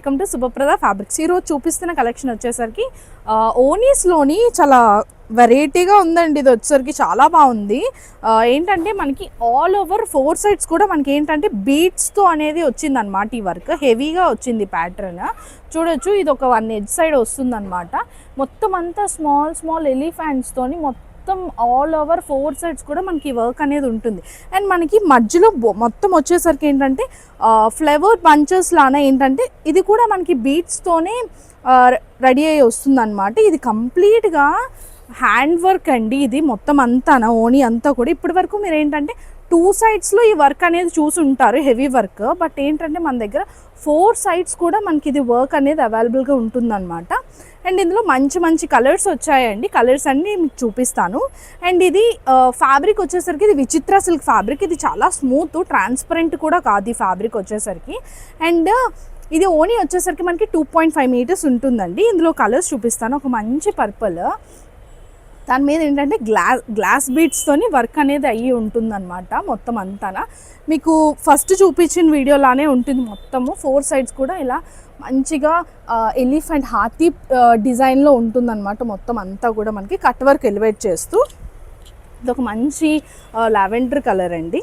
Welcome to Subhaprada fabrics. ఈరోజు చూపిస్తున్న collection వచ్చేసరికి ఓనీస్లోని చాలా వెరైటీగా ఉందండి. ఇది వచ్చేసరికి చాలా బాగుంది. ఏంటంటే మనకి ఆల్ ఓవర్ 4 సైడ్స్ కూడా మనకి ఏంటంటే బీడ్స్తో అనేది వచ్చిందనమాట. ఈ వర్క్ హెవీగా వచ్చింది ప్యాటర్న్. చూడొచ్చు, ఇది ఒక 1 ఎడ్జ్ సైడ్ వస్తుందన్నమాట. మొత్తం అంతా స్మాల్ స్మాల్ ఎలిఫెంట్స్తోని మొత్తం ఆల్ ఓవర్ 4 సైడ్స్ కూడా మనకి వర్క్ అనేది ఉంటుంది. అండ్ మనకి మధ్యలో మొత్తం వచ్చేసరికి ఏంటంటే ఫ్లవర్ బంచెస్ లానే ఏంటంటే ఇది కూడా మనకి బీడ్స్తోనే రెడీ అయ్యి వస్తుంది అనమాట. ఇది కంప్లీట్గా హ్యాండ్ వర్క్ అండి. ఇది మొత్తం అంతా ఓనీ అంతా కూడా ఇప్పటి వరకు మీరు ఏంటంటే 2 సైడ్స్లో ఈ వర్క్ అనేది చూసి ఉంటారు, హెవీ వర్క్. బట్ ఏంటంటే మన దగ్గర 4 సైడ్స్ కూడా మనకి ఇది వర్క్ అనేది అవైలబుల్గా ఉంటుందన్నమాట. అండ్ ఇందులో మంచి మంచి కలర్స్ వచ్చాయండి. కలర్స్ అన్నీ మీకు చూపిస్తాను. అండ్ ఇది ఫ్యాబ్రిక్ వచ్చేసరికి ఇది విచిత్ర సిల్క్ ఫ్యాబ్రిక్. ఇది చాలా స్మూత్, ట్రాన్స్పరెంట్ కూడా కాదు ఈ ఫ్యాబ్రిక్ వచ్చేసరికి. అండ్ ఇది ఓనీ వచ్చేసరికి మనకి 2.5 మీటర్స్ ఉంటుందండి. ఇందులో కలర్స్ చూపిస్తాను. ఒక మంచి పర్పుల్, దాని మీద ఏంటంటే గ్లాస్ బీడ్స్తోని వర్క్ అనేది అయ్యి ఉంటుందన్నమాట. మొత్తం అంతా మీకు ఫస్ట్ చూపించిన వీడియోలానే ఉంటుంది. మొత్తము 4 సైడ్స్ కూడా ఇలా మంచిగా ఎలిఫెంట్ హాతీ డిజైన్లో ఉంటుందన్నమాట. మొత్తం అంతా కూడా మనకి కట్ వర్క్ ఎలివేట్ చేస్తూ. ఇది ఒక మంచి లావెండర్ కలర్ అండి.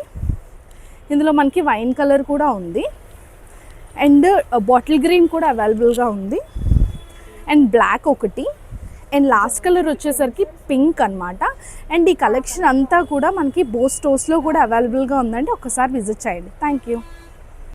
ఇందులో మనకి వైన్ కలర్ కూడా ఉంది. అండ్ బాటిల్ గ్రీన్ కూడా అవైలబుల్గా ఉంది. అండ్ బ్లాక్ ఒకటి. అండ్ లాస్ట్ కలర్ వచ్చేసరికి పింక్ అనమాట. అండ్ ఈ కలెక్షన్ అంతా కూడా మనకి బోస్ స్టోర్స్లో కూడా అవైలబుల్గా ఉందండి. ఒకసారి విజిట్ చేయండి. Thank you.